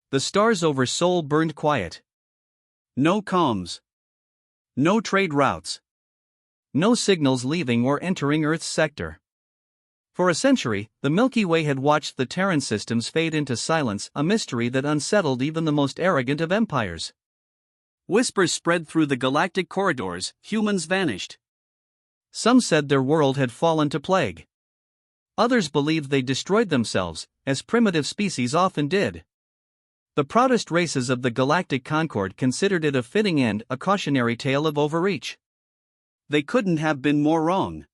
The stars over Seoul burned quiet. No comms. No trade routes. No signals leaving or entering Earth's sector. For a century, the Milky Way had watched the Terran systems fade into silence, a mystery that unsettled even the most arrogant of empires. Whispers spread through the galactic corridors, humans vanished. Some said their world had fallen to plague. Others believed they destroyed themselves, as primitive species often did. The proudest races of the galactic concord considered it a fitting end, a cautionary tale of overreach. They couldn't have been more wrong.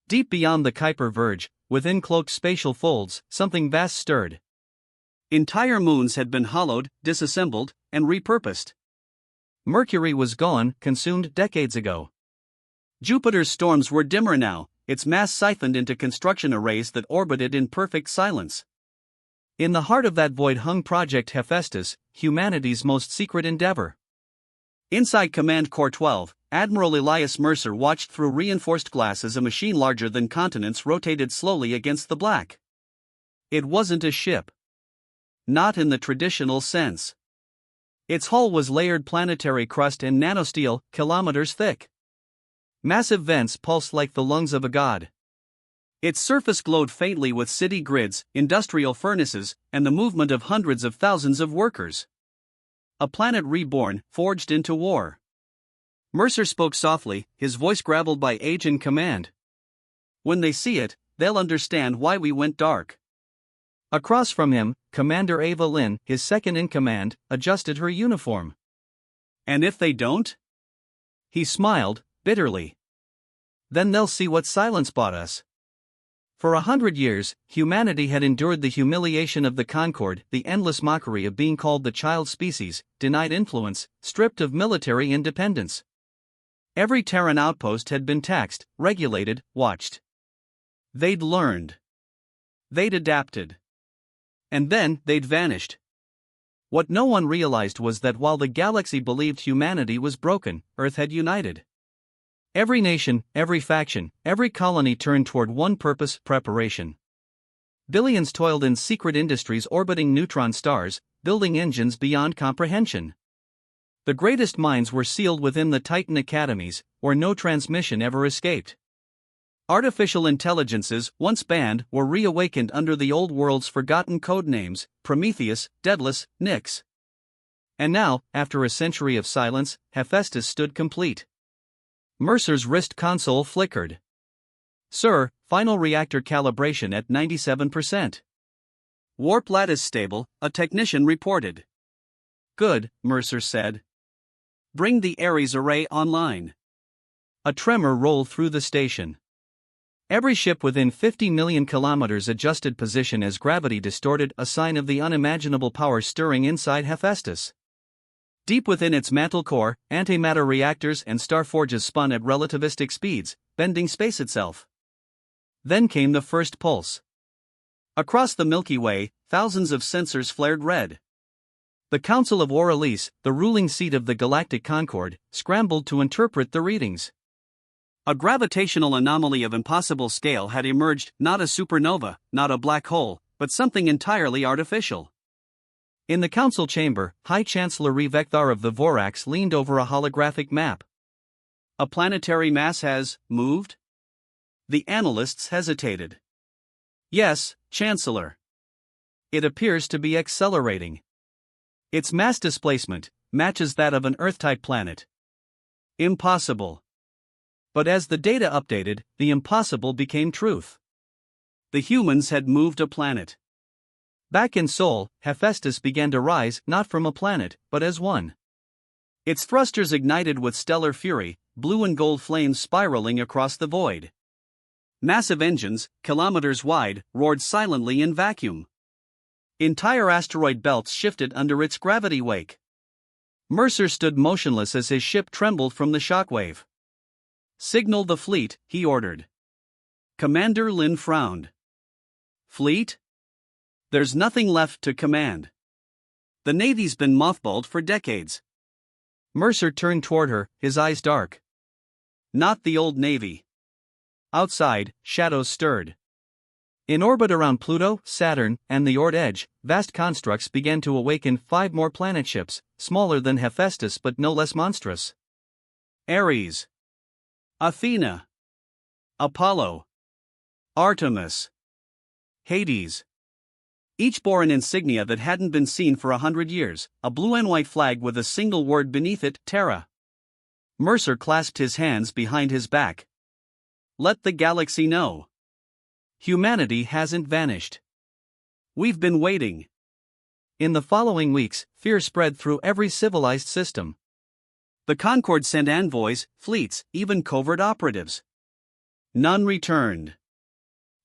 Deep beyond the Kuiper verge, within cloaked spatial folds, something vast stirred. Entire moons had been hollowed, disassembled, and repurposed. Mercury was gone, consumed decades ago. Jupiter's storms were dimmer now, its mass siphoned into construction arrays that orbited in perfect silence. In the heart of that void hung Project Hephaestus, humanity's most secret endeavor. Inside Command Core 12, Admiral Elias Mercer watched through reinforced glass as a machine larger than continents rotated slowly against the black. It wasn't a ship. Not in the traditional sense. Its hull was layered planetary crust and nanosteel, kilometers thick. Massive vents pulsed like the lungs of a god. Its surface glowed faintly with city grids, industrial furnaces, and the movement of hundreds of thousands of workers. A planet reborn, forged into war. Mercer spoke softly, his voice graveled by age and command. When they see it, they'll understand why we went dark. Across from him, Commander Ava Lynn, his second-in-command, adjusted her uniform. And if they don't? He smiled, bitterly. Then they'll see what silence bought us. For 100 years, humanity had endured the humiliation of the Concord, the endless mockery of being called the child species, denied influence, stripped of military independence. Every Terran outpost had been taxed, regulated, watched. They'd learned. They'd adapted. And then, they'd vanished. What no one realized was that while the galaxy believed humanity was broken, Earth had united. Every nation, every faction, every colony turned toward one purpose: preparation. Billions toiled in secret industries orbiting neutron stars, building engines beyond comprehension. The greatest minds were sealed within the Titan academies, where no transmission ever escaped. Artificial intelligences, once banned, were reawakened under the old world's forgotten code names: Prometheus, Daedalus, Nyx. And now, after a century of silence, Hephaestus stood complete. Mercer's wrist console flickered. Sir, final reactor calibration at 97%. Warp lattice stable, a technician reported. Good, Mercer said. Bring the Ares array online. A tremor rolled through the station. Every ship within 50 million kilometers adjusted position as gravity distorted, a sign of the unimaginable power stirring inside Hephaestus. Deep within its mantle core, antimatter reactors and star forges spun at relativistic speeds, bending space itself. Then came the first pulse. Across the Milky Way, thousands of sensors flared red. The Council of Orelise, the ruling seat of the Galactic Concord, scrambled to interpret the readings. A gravitational anomaly of impossible scale had emerged, not a supernova, not a black hole, but something entirely artificial. In the council chamber, High Chancellor Revekthar of the Vorax leaned over a holographic map. A planetary mass has moved? The analysts hesitated. Yes, Chancellor. It appears to be accelerating. Its mass displacement matches that of an Earth-type planet. Impossible. But as the data updated, the impossible became truth. The humans had moved a planet. Back in Seoul, Hephaestus began to rise, not from a planet, but as one. Its thrusters ignited with stellar fury, blue and gold flames spiraling across the void. Massive engines, kilometers wide, roared silently in vacuum. Entire asteroid belts shifted under its gravity wake. Mercer stood motionless as his ship trembled from the shockwave. Signal the fleet, he ordered. Commander Lin frowned. Fleet? There's nothing left to command. The Navy's been mothballed for decades. Mercer turned toward her, his eyes dark. Not the old Navy. Outside, shadows stirred. In orbit around Pluto, Saturn, and the Oort edge, vast constructs began to awaken 5 more planet ships, smaller than Hephaestus but no less monstrous. Ares, Athena, Apollo, Artemis, Hades. Each bore an insignia that hadn't been seen for 100 years, a blue and white flag with a single word beneath it, Terra. Mercer clasped his hands behind his back. Let the galaxy know. Humanity hasn't vanished. We've been waiting. In the following weeks, fear spread through every civilized system. The Concord sent envoys, fleets, even covert operatives. None returned.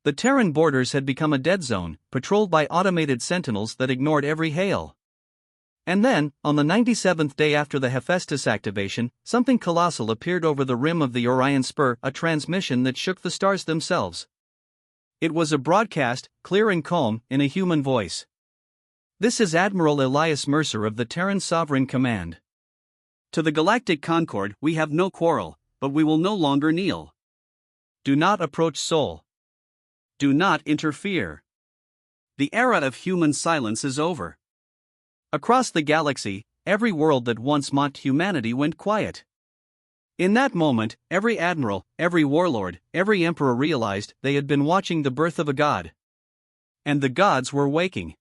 The Terran borders had become a dead zone, patrolled by automated sentinels that ignored every hail. And then, on the 97th day after the Hephaestus activation, something colossal appeared over the rim of the Orion Spur, a transmission that shook the stars themselves. It was a broadcast, clear and calm, in a human voice. This is Admiral Elias Mercer of the Terran Sovereign Command. To the Galactic Concord, we have no quarrel, but we will no longer kneel. Do not approach Sol. Do not interfere. The era of human silence is over. Across the galaxy, every world that once mocked humanity went quiet. In that moment, every admiral, every warlord, every emperor realized they had been watching the birth of a god. And the gods were waking.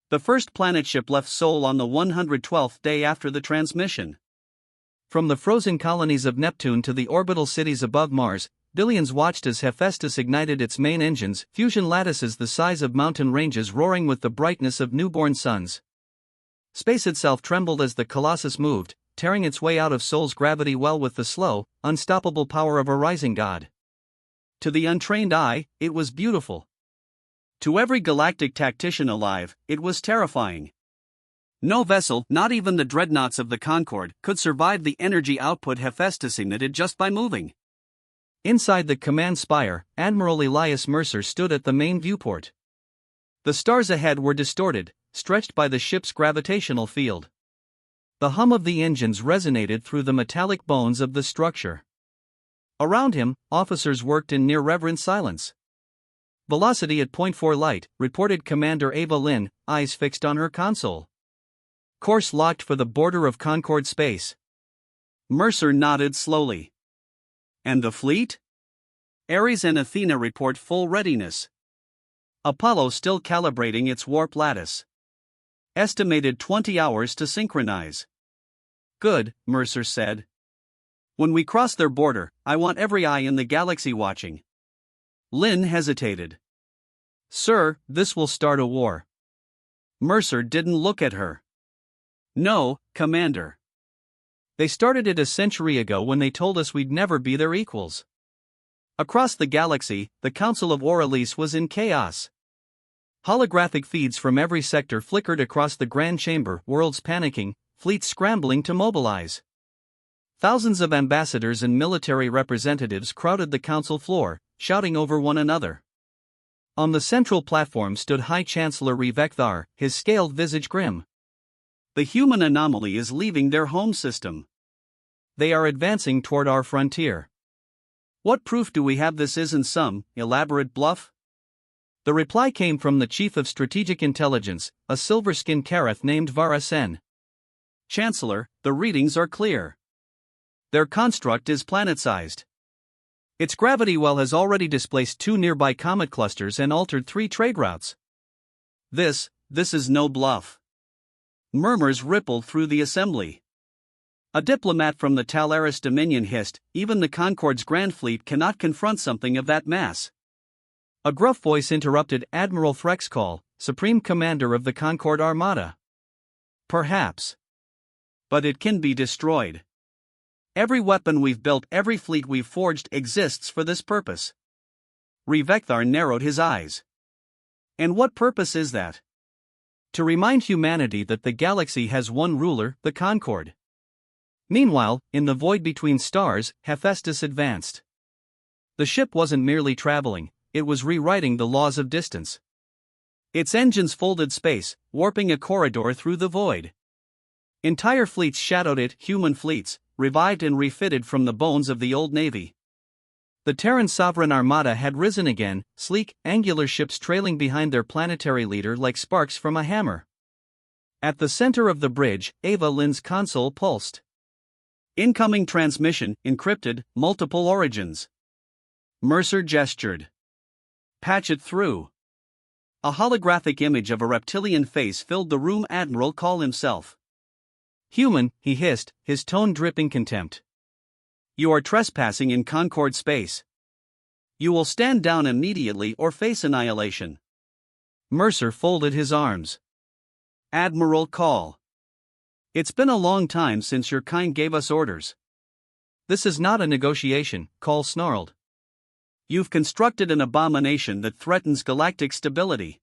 The first planet ship left Sol on the 112th day after the transmission. From the frozen colonies of Neptune to the orbital cities above Mars, billions watched as Hephaestus ignited its main engines, fusion lattices the size of mountain ranges roaring with the brightness of newborn suns. Space itself trembled as the Colossus moved, tearing its way out of Sol's gravity well with the slow, unstoppable power of a rising god. To the untrained eye, it was beautiful. To every galactic tactician alive, it was terrifying. No vessel, not even the dreadnoughts of the Concord, could survive the energy output Hephaestus ignited just by moving. Inside the command spire, Admiral Elias Mercer stood at the main viewport. The stars ahead were distorted, stretched by the ship's gravitational field. The hum of the engines resonated through the metallic bones of the structure. Around him, officers worked in near-reverent silence. Velocity at .4 light, reported Commander Ava Lynn, eyes fixed on her console. Course locked for the border of Concord space. Mercer nodded slowly. And the fleet? Ares and Athena report full readiness. Apollo still calibrating its warp lattice. Estimated 20 hours to synchronize. Good, Mercer said. When we cross their border, I want every eye in the galaxy watching. Lynn hesitated. Sir, this will start a war. Mercer didn't look at her. No, Commander. They started it a century ago when they told us we'd never be their equals. Across the galaxy, the Council of Orelise was in chaos. Holographic feeds from every sector flickered across the Grand Chamber, worlds panicking, fleets scrambling to mobilize. Thousands of ambassadors and military representatives crowded the council floor, shouting over one another. On the central platform stood High Chancellor Revekthar, his scaled visage grim. The human anomaly is leaving their home system. They are advancing toward our frontier. What proof do we have this isn't some elaborate bluff? The reply came from the Chief of Strategic Intelligence, a silver-skinned Karath named Vara Sen. Chancellor, the readings are clear. Their construct is planet-sized. Its gravity well has already displaced 2 nearby comet clusters and altered 3 trade routes. This is no bluff. Murmurs rippled through the assembly. A diplomat from the Talaris Dominion hissed, even the Concord's Grand Fleet cannot confront something of that mass. A gruff voice interrupted Admiral Threk's call, Supreme Commander of the Concord Armada. Perhaps. But it can be destroyed. Every weapon we've built, every fleet we've forged exists for this purpose. Revekthar narrowed his eyes. And what purpose is that? To remind humanity that the galaxy has one ruler, the Concord. Meanwhile, in the void between stars, Hephaestus advanced. The ship wasn't merely traveling, it was rewriting the laws of distance. Its engines folded space, warping a corridor through the void. Entire fleets shadowed it, human fleets, revived and refitted from the bones of the old navy. The Terran Sovereign Armada had risen again, sleek, angular ships trailing behind their planetary leader like sparks from a hammer. At the center of the bridge, Ava Lynn's console pulsed. Incoming transmission, encrypted, multiple origins. Mercer gestured. Patch it through. A holographic image of a reptilian face filled the room. Admiral Call himself. Human, he hissed, his tone dripping contempt. You are trespassing in Concord space. You will stand down immediately or face annihilation. Mercer folded his arms. Admiral Call. It's been a long time since your kind gave us orders. This is not a negotiation, Call snarled. You've constructed an abomination that threatens galactic stability.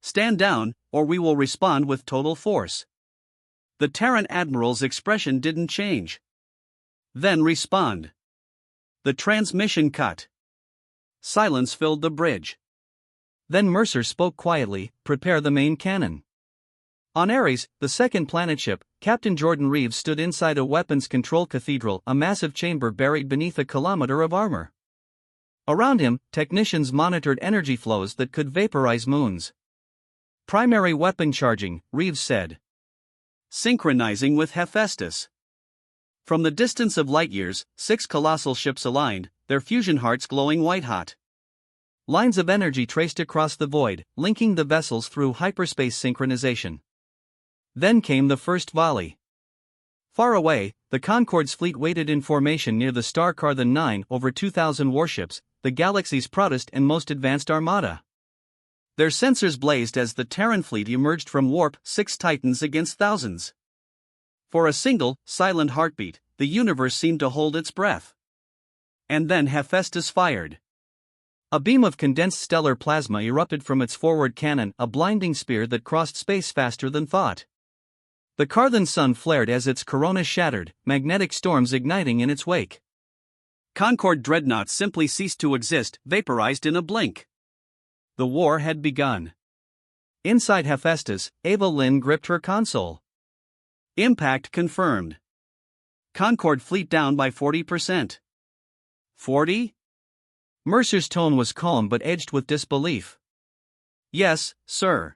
Stand down, or we will respond with total force. The Terran Admiral's expression didn't change. Then respond. The transmission cut. Silence filled the bridge. Then Mercer spoke quietly, prepare the main cannon. On Ares, the second planet ship, Captain Jordan Reeves stood inside a weapons control cathedral, a massive chamber buried beneath a kilometer of armor. Around him, technicians monitored energy flows that could vaporize moons. Primary weapon charging, Reeves said. Synchronizing with Hephaestus. From the distance of light years, 6 colossal ships aligned, their fusion hearts glowing white-hot. Lines of energy traced across the void, linking the vessels through hyperspace synchronization. Then came the first volley. Far away, the Concorde's fleet waited in formation near the star Carthan 9, over 2,000 warships, the galaxy's proudest and most advanced armada. Their sensors blazed as the Terran fleet emerged from warp 6 Titans against thousands. For a single, silent heartbeat, the universe seemed to hold its breath. And then Hephaestus fired. A beam of condensed stellar plasma erupted from its forward cannon, a blinding spear that crossed space faster than thought. The Carthan sun flared as its corona shattered, magnetic storms igniting in its wake. Concorde dreadnoughts simply ceased to exist, vaporized in a blink. The war had begun. Inside Hephaestus, Ava Lynn gripped her console. Impact confirmed. Concorde fleet down by 40%. 40? Mercer's tone was calm but edged with disbelief. Yes, sir.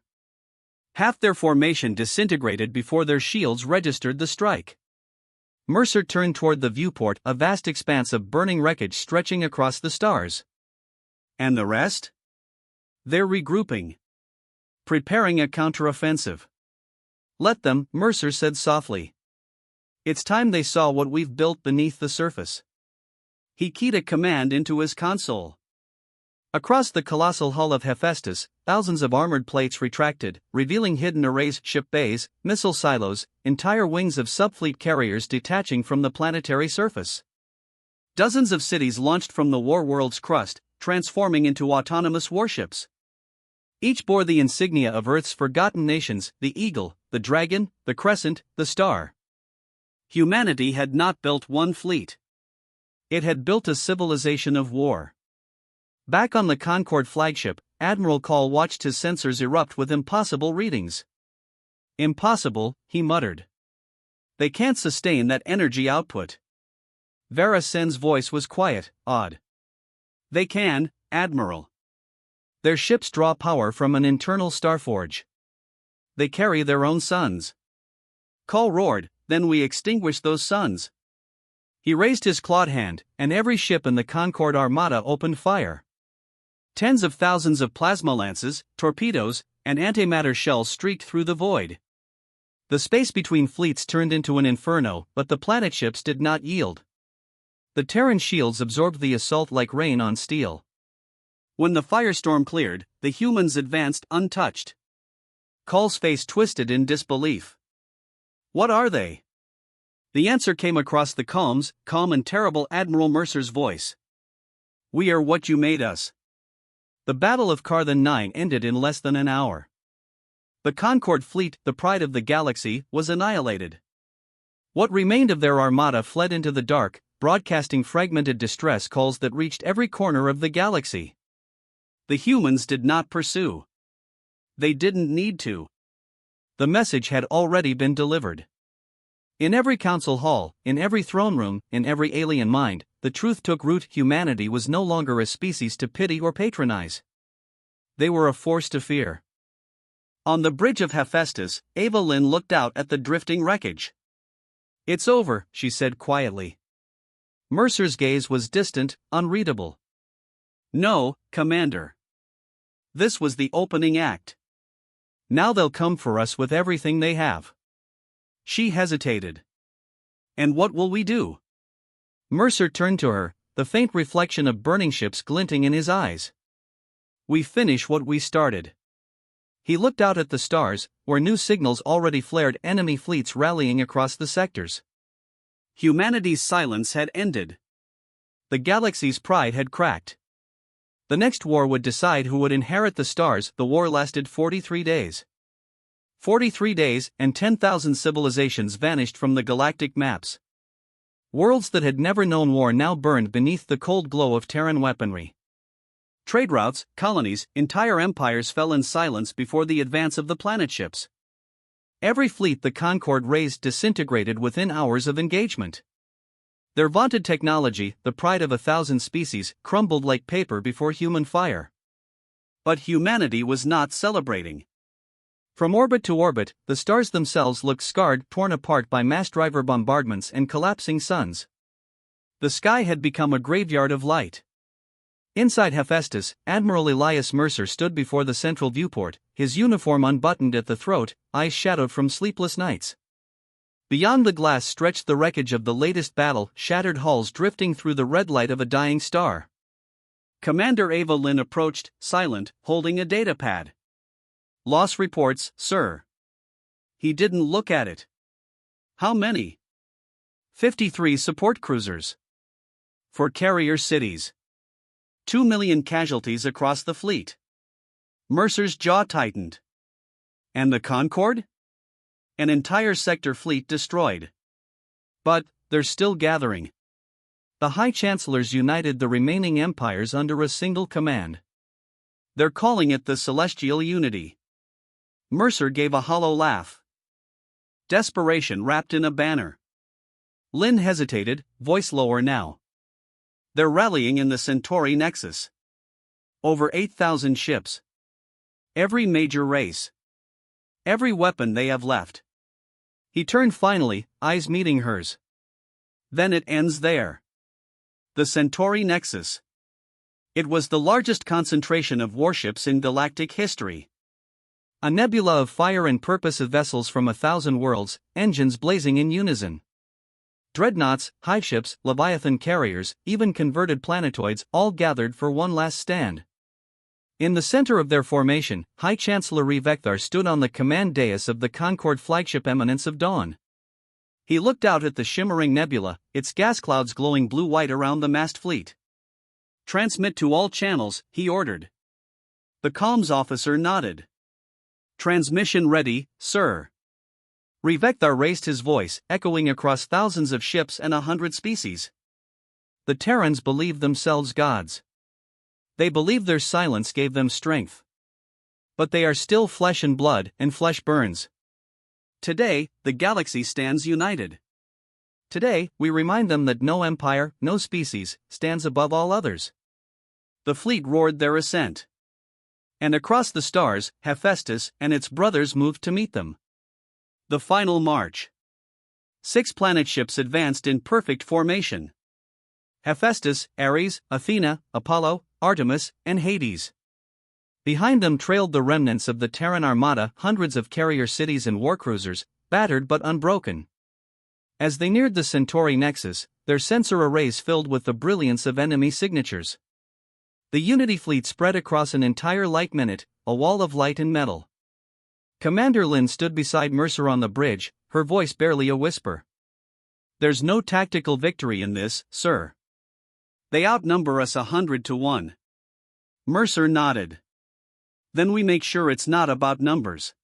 Half their formation disintegrated before their shields registered the strike. Mercer turned toward the viewport, a vast expanse of burning wreckage stretching across the stars. And the rest? They're regrouping. Preparing a counteroffensive. Let them, Mercer said softly. It's time they saw what we've built beneath the surface. He keyed a command into his console. Across the colossal hull of Hephaestus, thousands of armored plates retracted, revealing hidden arrays, ship bays, missile silos, entire wings of subfleet carriers detaching from the planetary surface. Dozens of cities launched from the war world's crust, transforming into autonomous warships. Each bore the insignia of Earth's forgotten nations, the eagle, the dragon, the crescent, the star. Humanity had not built one fleet. It had built a civilization of war. Back on the Concorde flagship, Admiral Call watched his sensors erupt with impossible readings. Impossible, he muttered. They can't sustain that energy output. Vera Sen's voice was quiet, odd. They can, Admiral. Their ships draw power from an internal starforge. They carry their own suns. Call roared, then we extinguish those suns. He raised his clawed hand, and every ship in the Concorde armada opened fire. Tens of thousands of plasma lances, torpedoes, and antimatter shells streaked through the void. The space between fleets turned into an inferno, but the planet ships did not yield. The Terran shields absorbed the assault like rain on steel. When the firestorm cleared, the humans advanced untouched. Call's face twisted in disbelief. What are they? The answer came across the calm and terrible Admiral Mercer's voice. We are what you made us. The Battle of Carthan 9 ended in less than an hour. The Concorde fleet, the pride of the galaxy, was annihilated. What remained of their armada fled into the dark, broadcasting fragmented distress calls that reached every corner of the galaxy. The humans did not pursue. They didn't need to. The message had already been delivered. In every council hall, in every throne room, in every alien mind, the truth took root: humanity was no longer a species to pity or patronize. They were a force to fear. On the bridge of Hephaestus, Ava Lynn looked out at the drifting wreckage. "It's over," she said quietly. Mercer's gaze was distant, unreadable. "No, Commander. This was the opening act. Now they'll come for us with everything they have." She hesitated. "And what will we do?" Mercer turned to her, the faint reflection of burning ships glinting in his eyes. "We finish what we started." He looked out at the stars, where new signals already flared: enemy fleets rallying across the sectors. Humanity's silence had ended. The galaxy's pride had cracked. The next war would decide who would inherit the stars. The war lasted 43 days. 43 days, and 10,000 civilizations vanished from the galactic maps. Worlds that had never known war now burned beneath the cold glow of Terran weaponry. Trade routes, colonies, entire empires fell in silence before the advance of the planet ships. Every fleet the Concord raised disintegrated within hours of engagement. Their vaunted technology, the pride of 1,000 species, crumbled like paper before human fire. But humanity was not celebrating. From orbit to orbit, the stars themselves looked scarred, torn apart by mass driver bombardments and collapsing suns. The sky had become a graveyard of light. Inside Hephaestus, Admiral Elias Mercer stood before the central viewport, his uniform unbuttoned at the throat, eyes shadowed from sleepless nights. Beyond the glass stretched the wreckage of the latest battle, shattered hulls drifting through the red light of a dying star. Commander Ava Lynn approached, silent, holding a datapad. "Loss reports, sir." He didn't look at it. "How many?" 53 support cruisers. For carrier cities. 2 million casualties across the fleet. Mercer's jaw tightened. And the Concord? An entire sector fleet destroyed. But they're still gathering. The High Chancellors united the remaining empires under a single command. They're calling it the Celestial Unity. Mercer gave a hollow laugh. Desperation wrapped in a banner. Lynn hesitated, voice lower now. "They're rallying in the Centauri Nexus. Over 8,000 ships. Every major race. Every weapon they have left." He turned finally, eyes meeting hers. "Then it ends there. The Centauri Nexus. It was the largest concentration of warships in galactic history. A nebula of fire and purpose of vessels from 1,000 worlds, engines blazing in unison. Dreadnoughts, hive ships, Leviathan carriers, even converted planetoids, all gathered for one last stand. In the center of their formation, High Chancellor Revecthar stood on the command dais of the Concord flagship Eminence of Dawn. He looked out at the shimmering nebula, its gas clouds glowing blue-white around the massed fleet. "Transmit to all channels," he ordered. The comms officer nodded. "Transmission ready, sir." Revecthar raised his voice, echoing across thousands of ships and 100 species. The Terrans believed themselves gods. They believed their silence gave them strength. But they are still flesh and blood, and flesh burns. Today, the galaxy stands united. Today, we remind them that no empire, no species, stands above all others. The fleet roared their ascent. And across the stars, Hephaestus and its brothers moved to meet them. The final march. 6 planet ships advanced in perfect formation. Hephaestus, Ares, Athena, Apollo, Artemis, and Hades. Behind them trailed the remnants of the Terran Armada, hundreds of carrier cities and warcruisers, battered but unbroken. As they neared the Centauri Nexus, their sensor arrays filled with the brilliance of enemy signatures. The Unity fleet spread across an entire light minute, a wall of light and metal. Commander Lynn stood beside Mercer on the bridge, her voice barely a whisper. "There's no tactical victory in this, sir. They outnumber us 100 to 1. Mercer nodded. "Then we make sure it's not about numbers."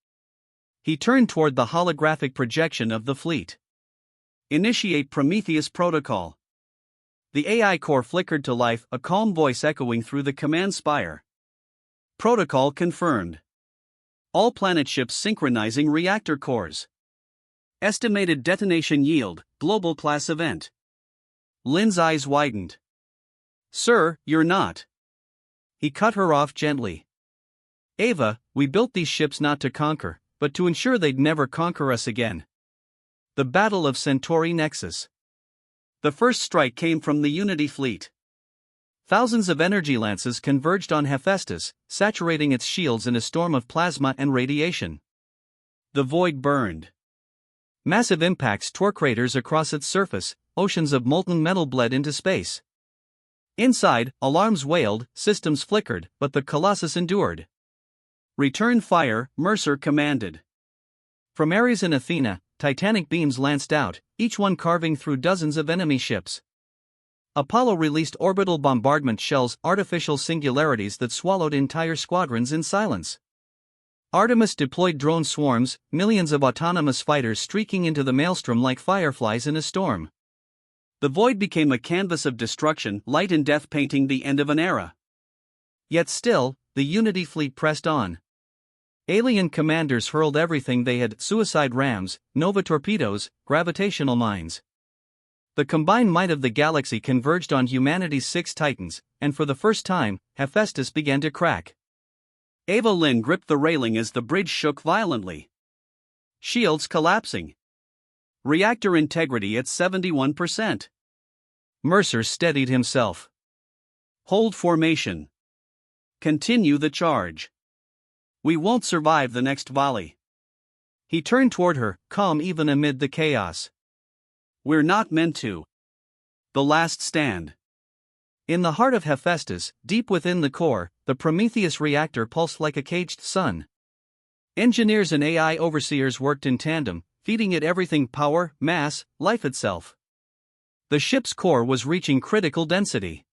He turned toward the holographic projection of the fleet. "Initiate Prometheus Protocol." The AI core flickered to life, a calm voice echoing through the command spire. "Protocol confirmed. All planet ships synchronizing reactor cores. Estimated detonation yield, global class event. Lynn's eyes widened. Sir, you're not. He cut her off gently. Ava, we built these ships not to conquer, but to ensure they'd never conquer us again. The Battle of Centauri Nexus. The first strike came from the Unity fleet. Thousands of energy lances converged on Hephaestus, saturating its shields in a storm of plasma and radiation. The void burned. Massive impacts tore craters across its surface, oceans of molten metal bled into space. Inside, alarms wailed, systems flickered, but the Colossus endured. Return fire, Mercer commanded. From Ares and Athena, titanic beams lanced out, each one carving through dozens of enemy ships. Apollo released orbital bombardment shells, artificial singularities that swallowed entire squadrons in silence. Artemis deployed drone swarms, millions of autonomous fighters streaking into the maelstrom like fireflies in a storm. The void became a canvas of destruction, light and death painting the end of an era. Yet still, the Unity fleet pressed on. Alien commanders hurled everything they had: suicide rams, nova torpedoes, gravitational mines. The combined might of the galaxy converged on humanity's 6 titans, and for the first time, Hephaestus began to crack. Ava Lynn gripped the railing as the bridge shook violently. Shields collapsing. Reactor integrity at 71%. Mercer steadied himself. Hold formation. Continue the charge. We won't survive the next volley. He turned toward her, calm even amid the chaos. We're not meant to. The last stand. In the heart of Hephaestus, deep within the core, the Prometheus reactor pulsed like a caged sun. Engineers and AI overseers worked in tandem, feeding it everything: power, mass, life itself. The ship's core was reaching critical density.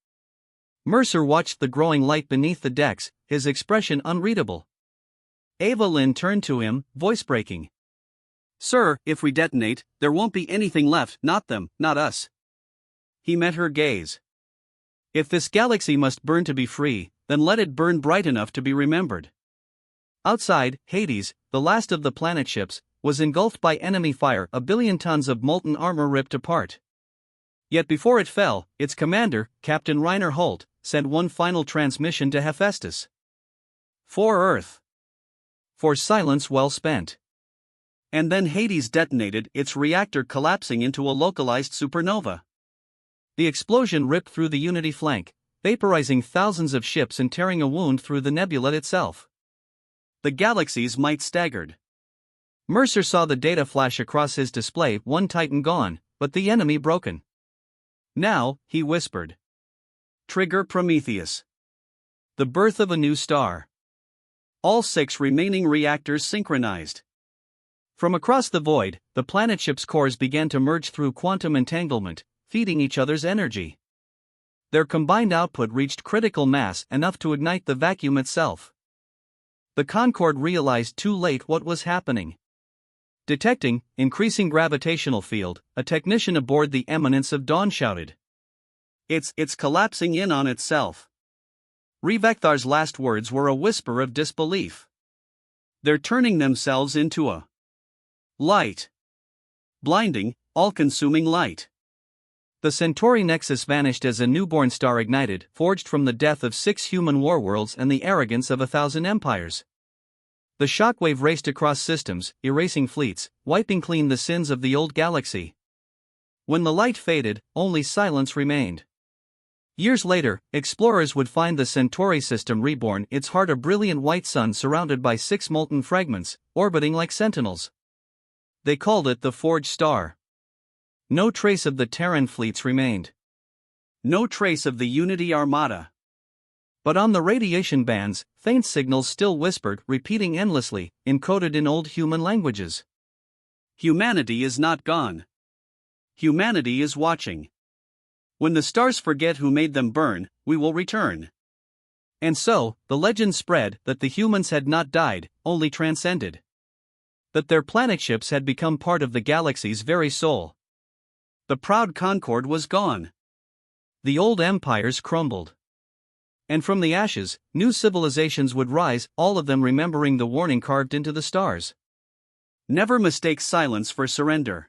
Mercer watched the growing light beneath the decks, his expression unreadable. Ava Lynn turned to him, voice breaking. Sir, if we detonate, there won't be anything left, not them, not us. He met her gaze. If this galaxy must burn to be free, then let it burn bright enough to be remembered. Outside, Hades, the last of the planet ships, was engulfed by enemy fire, a billion tons of molten armor ripped apart. Yet before it fell, its commander, Captain Reiner Holt, sent one final transmission to Hephaestus. For Earth. For silence well spent. And then Hades detonated, its reactor collapsing into a localized supernova. The explosion ripped through the Unity flank, vaporizing thousands of ships and tearing a wound through the nebula itself. The galaxy's might staggered. Mercer saw the data flash across his display: one Titan gone, but the enemy broken. Now, he whispered. Trigger Prometheus. The birth of a new star. All 6 remaining reactors synchronized. From across the void, the planet ship's cores began to merge through quantum entanglement, feeding each other's energy. Their combined output reached critical mass, enough to ignite the vacuum itself. The Concorde realized too late what was happening. Detecting increasing gravitational field, a technician aboard the Eminence of Dawn shouted. It's collapsing in on itself. Revekthar's last words were a whisper of disbelief. They're turning themselves into a light. Blinding, all-consuming light. The Centauri Nexus vanished as a newborn star ignited, forged from the death of 6 human warworlds and the arrogance of 1,000 empires. The shockwave raced across systems, erasing fleets, wiping clean the sins of the old galaxy. When the light faded, only silence remained. Years later, explorers would find the Centauri system reborn, its heart a brilliant white sun surrounded by 6 molten fragments, orbiting like sentinels. They called it the Forged Star. No trace of the Terran fleets remained. No trace of the Unity Armada. But on the radiation bands, faint signals still whispered, repeating endlessly, encoded in old human languages. Humanity is not gone. Humanity is watching. When the stars forget who made them burn, we will return. And so, the legend spread that the humans had not died, only transcended. That their planet ships had become part of the galaxy's very soul. The proud Concorde was gone. The old empires crumbled. And from the ashes, new civilizations would rise, all of them remembering the warning carved into the stars. Never mistake silence for surrender.